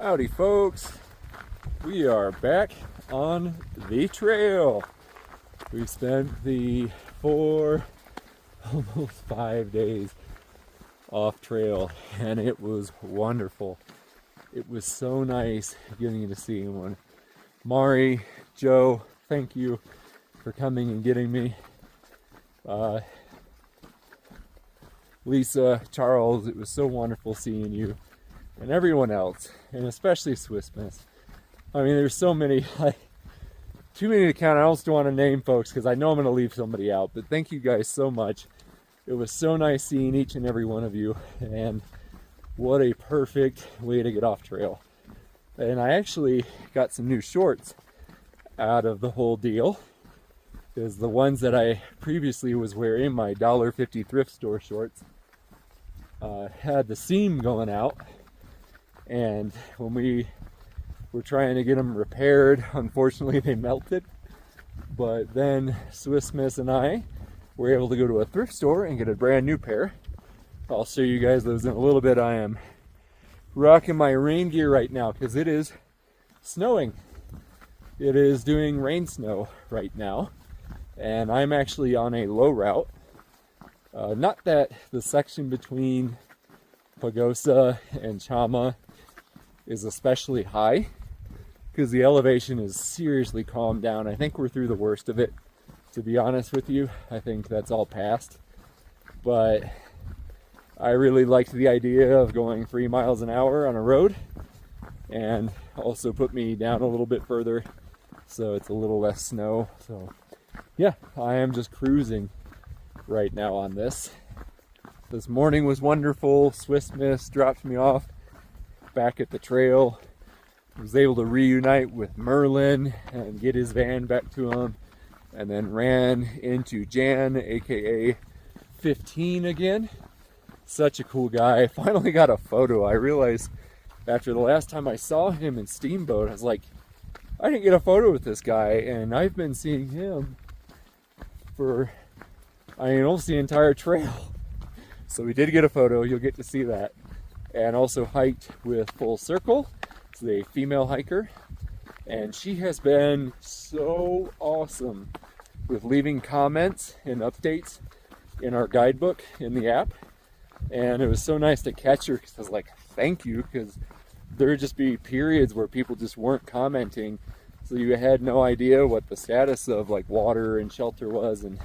Howdy folks, we are back on the trail. We spent the almost 5 days off trail and it was wonderful. It was so nice getting to see everyone. Mari, Joe, thank you for coming and getting me. Lisa, Charles, it was so wonderful seeing you. And everyone else, and especially Swiss Miss. I mean, there's so many, too many to count. I also don't want to name folks because I know I'm going to leave somebody out. But thank you guys so much. It was so nice seeing each and every one of you. And what a perfect way to get off trail. And I actually got some new shorts out of the whole deal. Because the ones that I previously was wearing, my $1.50 thrift store shorts, had the seam going out. And when we were trying to get them repaired, unfortunately they melted. But then Swiss Miss and I were able to go to a thrift store and get a brand new pair. I'll show you guys those in a little bit. I am rocking my rain gear right now because it is snowing. It is doing rain snow right now. And I'm actually on a low route. Not that the section between Pagosa and Chama is especially high, because the elevation is seriously calmed down. I think we're through the worst of it, to be honest with you. I think that's all past. But I really liked the idea of going 3 miles an hour on a road, and also put me down a little bit further so it's a little less snow. So yeah, I am just cruising right now on this. This morning was wonderful. Swiss Miss dropped me off back at the trail. I was able to reunite with Merlin and get his van back to him, and then ran into Jan, aka 15 again. Such a cool guy. I finally got a photo. I realized after the last time I saw him in Steamboat, I was like, I didn't get a photo with this guy, and I've been seeing him for almost the entire trail. So we did get a photo. You'll get to see that. And also hiked with Full Circle. It's a female hiker, and she has been so awesome with leaving comments and updates in our guidebook in the app. And it was so nice to catch her because I was like, thank you, because there would just be periods where people just weren't commenting, so you had no idea what the status of like water and shelter was. And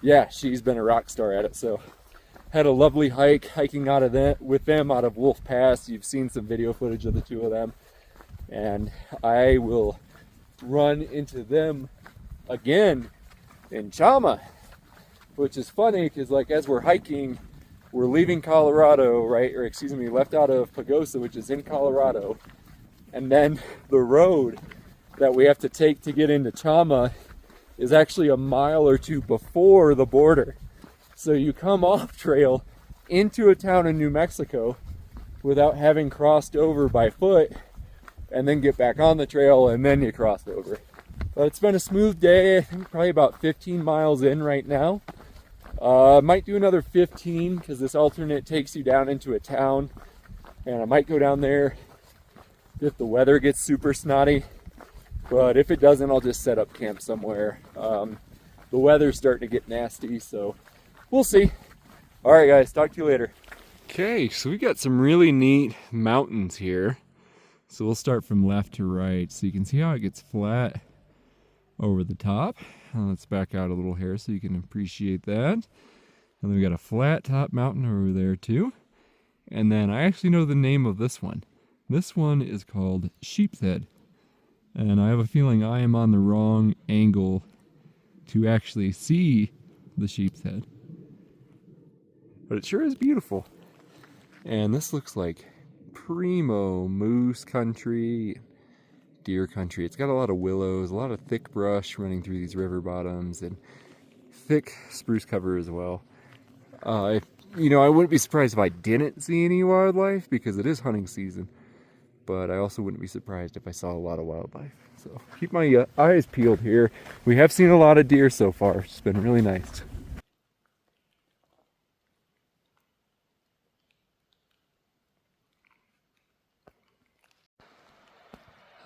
yeah, she's been a rock star at it. So had a lovely hiking out of with them out of Wolf Pass. You've seen some video footage of the two of them, and I will run into them again in Chama, which is funny because like as we're hiking, we're leaving Colorado, right? Or excuse me, left out of Pagosa, which is in Colorado, and then the road that we have to take to get into Chama is actually a mile or two before the border. So you come off trail into a town in New Mexico without having crossed over by foot, and then get back on the trail and then you cross over. But it's been a smooth day. I think probably about 15 miles in right now. Might do another 15 because this alternate takes you down into a town, and I might go down there if the weather gets super snotty. But if it doesn't, I'll just set up camp somewhere. The weather's starting to get nasty, so we'll see. All right, guys, talk to you later. Okay, so we got some really neat mountains here. So we'll start from left to right. So you can see how it gets flat over the top. Let's back out a little here so you can appreciate that. And then we got a flat top mountain over there too. And then I actually know the name of this one. This one is called Sheep's Head. And I have a feeling I am on the wrong angle to actually see the sheep's head. But it sure is beautiful. And this looks like primo moose country, deer country. It's got a lot of willows, a lot of thick brush running through these river bottoms, and thick spruce cover as well. I wouldn't be surprised if I didn't see any wildlife because it is hunting season. But I also wouldn't be surprised if I saw a lot of wildlife. So keep my eyes peeled here. We have seen a lot of deer so far. It's been really nice.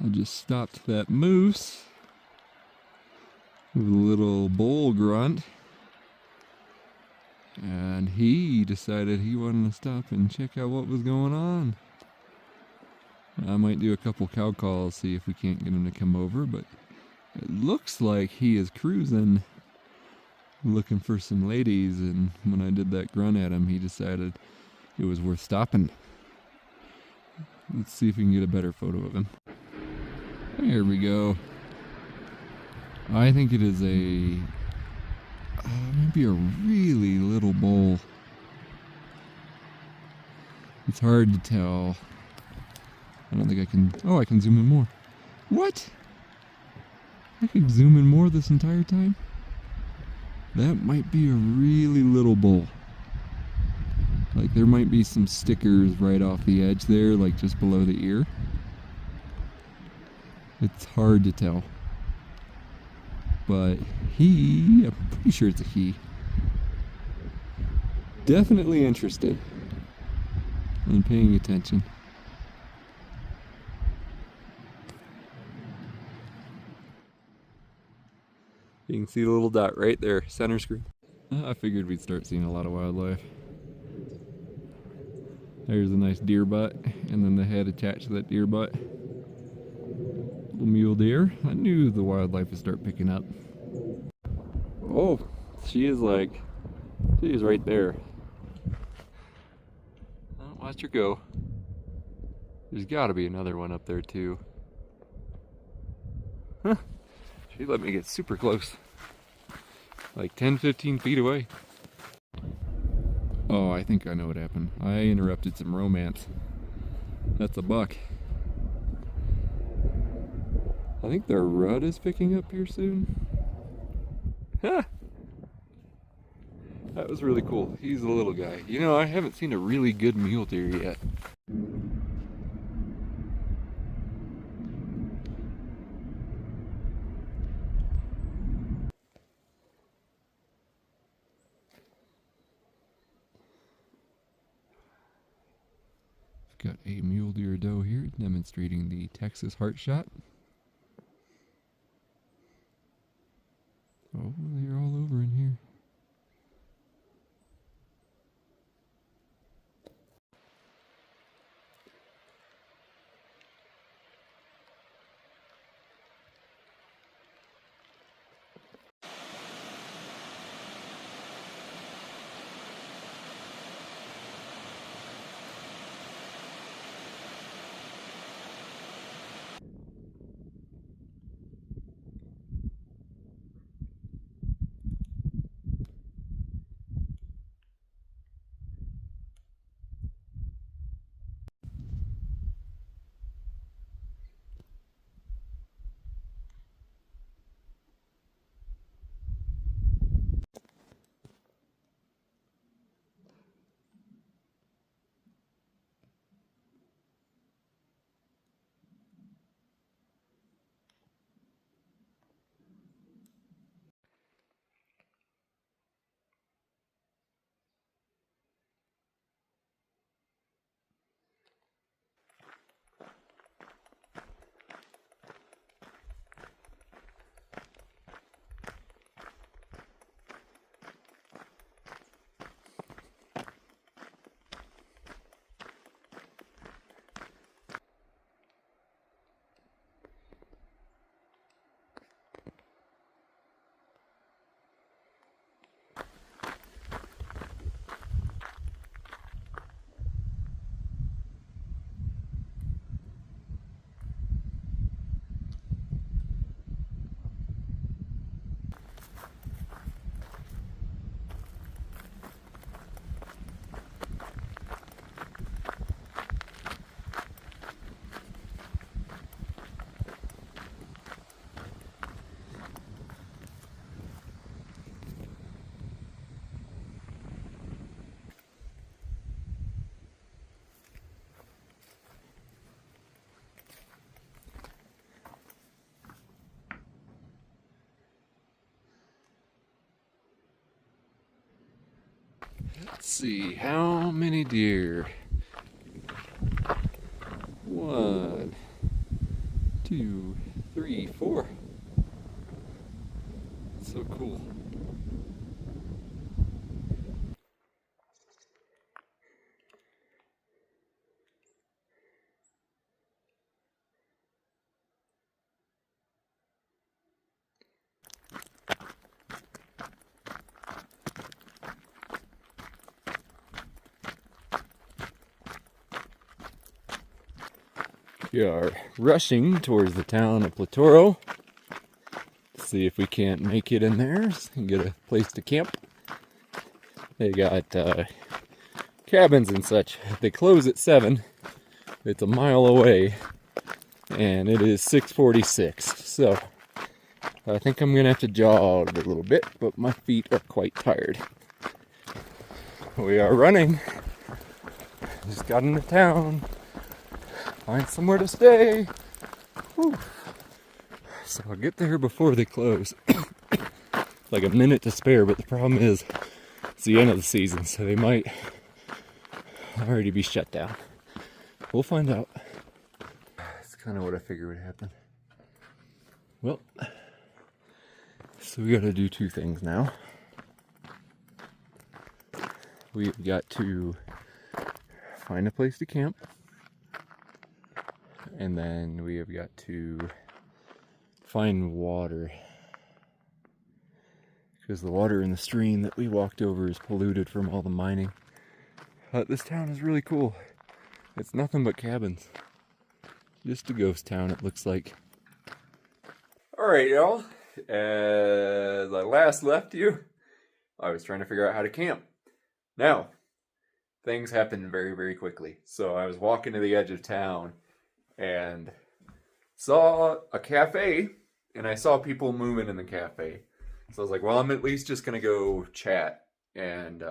I just stopped that moose with a little bull grunt, and he decided he wanted to stop and check out what was going on. I might do a couple cow calls, see if we can't get him to come over, but it looks like he is cruising, looking for some ladies, and when I did that grunt at him, he decided it was worth stopping. Let's see if we can get a better photo of him. There we go. I think it is a maybe a really little bull. It's hard to tell. I don't think I can. Oh, I can zoom in more. What? I can zoom in more this entire time? That might be a really little bull. Like there might be some stickers right off the edge there, like just below the ear. It's hard to tell. But I'm pretty sure it's a he. Definitely interested in paying attention. You can see the little dot right there, center screen. I figured we'd start seeing a lot of wildlife. There's a nice deer butt, and then the head attached to that deer butt. Little mule deer. I knew the wildlife would start picking up. Oh, she is right there. Oh, watch her go. There's gotta be another one up there too. Huh. She let me get super close. Like 10-15 feet away. Oh, I think I know what happened. I interrupted some romance. That's a buck. I think their rut is picking up here soon. Ha! That was really cool. He's a little guy. You know, I haven't seen a really good mule deer yet. Got a mule deer doe here demonstrating the Texas heart shot. Oh, they're all over in here. Let's see, how many deer? 1, 2, 3, 4. So cool. We are rushing towards the town of Platoro to see if we can't make it in there and get a place to camp. They got cabins and such. They close at 7. It's a mile away, and it is 6:46. So I think I'm gonna have to jog a little bit, but my feet are quite tired. We are running. Just got into town. Find somewhere to stay. Whew. So I'll get there before they close. Like a minute to spare, but the problem is it's the end of the season, so they might already be shut down. We'll find out. That's kind of what I figured would happen. Well, so we gotta do 2 things now. We've got to find a place to camp. And then we have got to find water. Because the water in the stream that we walked over is polluted from all the mining. This town is really cool. It's nothing but cabins. Just a ghost town, it looks like. Alright, y'all. As I last left you, I was trying to figure out how to camp. Now, things happened very, very quickly. So I was walking to the edge of town and saw a cafe, and I saw people moving in the cafe. So I was like, well, I'm at least just going to go chat and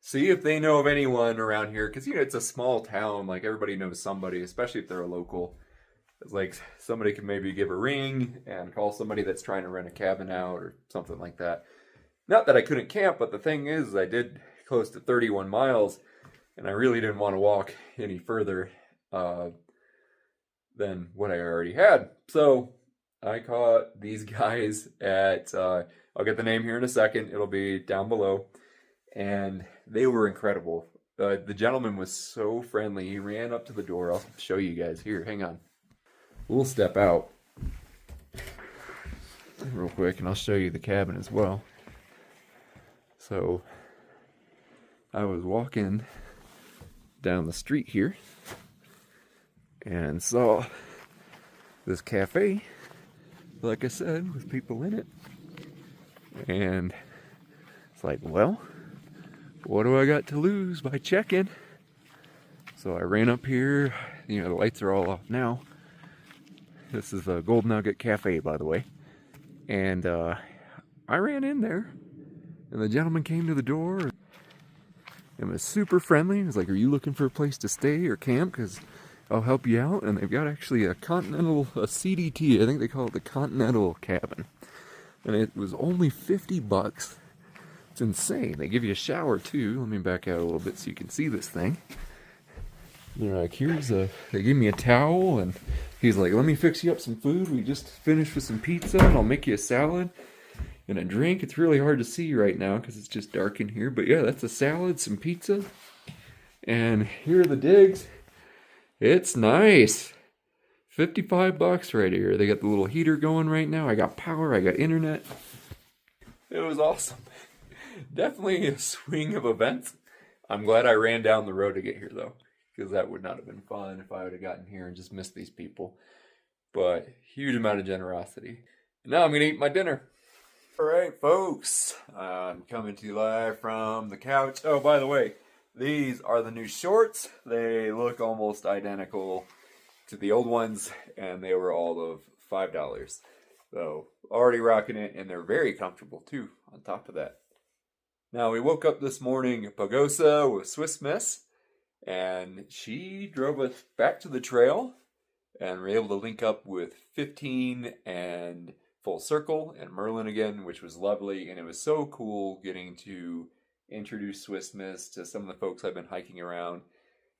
see if they know of anyone around here. Because, you know, it's a small town. Like, everybody knows somebody, especially if they're a local. It's like somebody can maybe give a ring and call somebody that's trying to rent a cabin out or something like that. Not that I couldn't camp, but the thing is, I did close to 31 miles, and I really didn't want to walk any further than what I already had. So I caught these guys at, I'll get the name here in a second, it'll be down below, and they were incredible. The gentleman was so friendly. He ran up to the door. I'll show you guys here. Hang on. We'll step out real quick, and I'll show you the cabin as well. So I was walking down the street here and saw this cafe, like I said, with people in it. And it's like, well, what do I got to lose by checking? So I ran up here. You know, the lights are all off now. This is the Gold Nugget Cafe, by the way. And I ran in there, and the gentleman came to the door and was super friendly. He was like, are you looking for a place to stay or camp? Because I'll help you out. And they've got actually a CDT, I think they call it the Continental Cabin. And it was only $50. It's insane. They give you a shower too. Let me back out a little bit so you can see this thing. They're like, they gave me a towel, and he's like, let me fix you up some food. We just finished with some pizza, and I'll make you a salad and a drink. It's really hard to see right now because it's just dark in here. But yeah, that's a salad, some pizza. And here are the digs. It's nice. $55 right here. They got the little heater going right now. I got power. I got internet. It was awesome. Definitely a swing of events. I'm glad I ran down the road to get here, though, because that would not have been fun if I would have gotten here and just missed these people. But huge amount of generosity. And now I'm going to eat my dinner. All right, folks. I'm coming to you live from the couch. Oh, by the way, these are the new shorts. They look almost identical to the old ones, and they were all of $5. So already rocking it, and they're very comfortable too, on top of that. Now, we woke up this morning at Pagosa with Swiss Miss, and she drove us back to the trail, and we're able to link up with 15 and Full Circle and Merlin again, which was lovely. And it was so cool getting to introduce Swiss Miss to some of the folks I've been hiking around.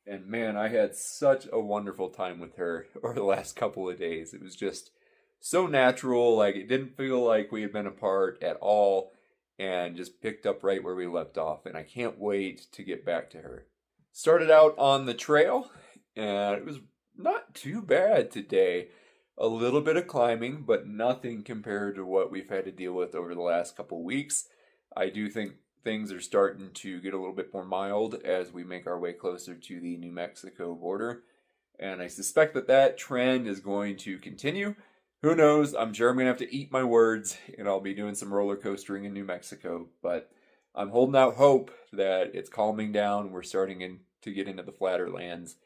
And man, I had such a wonderful time with her over the last couple of days. It was just so natural. Like, it didn't feel like we had been apart at all, and just picked up right where we left off. And I can't wait to get back to her. Started out on the trail, and it was not too bad today. A little bit of climbing, but nothing compared to what we've had to deal with over the last couple weeks. I do think things are starting to get a little bit more mild as we make our way closer to the New Mexico border. And I suspect that that trend is going to continue. Who knows? I'm sure I'm going to have to eat my words, and I'll be doing some roller coastering in New Mexico. But I'm holding out hope that it's calming down. We're starting to get into the flatter lands,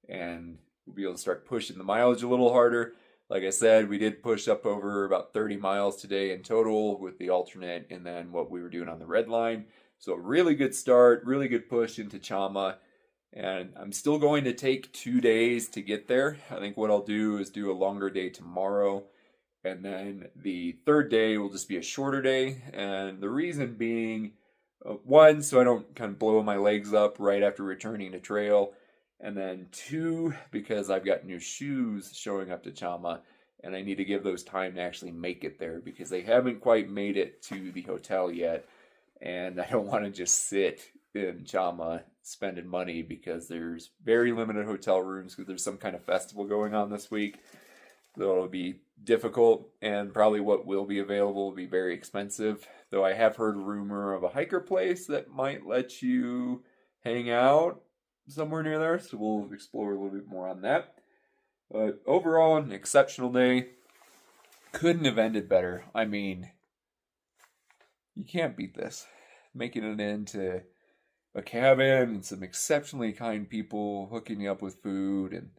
and we'll be able to start pushing the mileage a little harder. Like I said, we did push up over about 30 miles today in total with the alternate and then what we were doing on the red line. So really good start, really good push into Chama. And I'm still going to take 2 days to get there. I think what I'll do is do a longer day tomorrow. And then the third day will just be a shorter day. And the reason being, one, so I don't kind of blow my legs up right after returning to trail. And then two, because I've got new shoes showing up to Chama, and I need to give those time to actually make it there because they haven't quite made it to the hotel yet. And I don't want to just sit in Chama spending money because there's very limited hotel rooms because there's some kind of festival going on this week. So it'll be difficult, and probably what will be available will be very expensive. Though I have heard rumor of a hiker place that might let you hang out somewhere near there, so we'll explore a little bit more on that. But overall, an exceptional day. Couldn't have ended better. I mean, you can't beat this. Making it into a cabin and some exceptionally kind people hooking you up with food and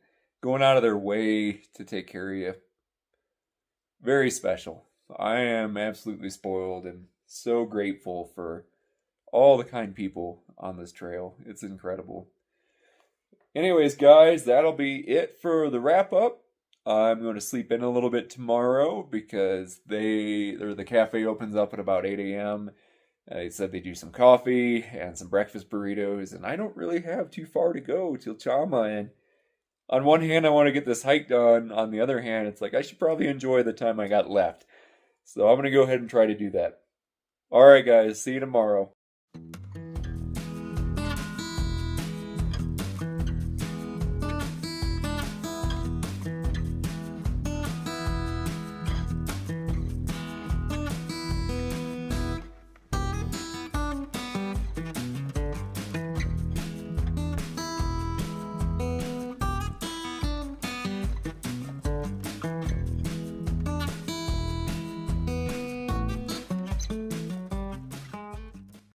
going out of their way to take care of you. Very special. I am absolutely spoiled and so grateful for all the kind people on this trail. It's incredible. Anyways, guys, that'll be it for the wrap up. I'm going to sleep in a little bit tomorrow because the cafe opens up at about 8 a.m. They said they do some coffee and some breakfast burritos, and I don't really have too far to go till Chama. And on one hand, I want to get this hike done. On the other hand, it's like I should probably enjoy the time I got left. So I'm going to go ahead and try to do that. All right, guys, see you tomorrow.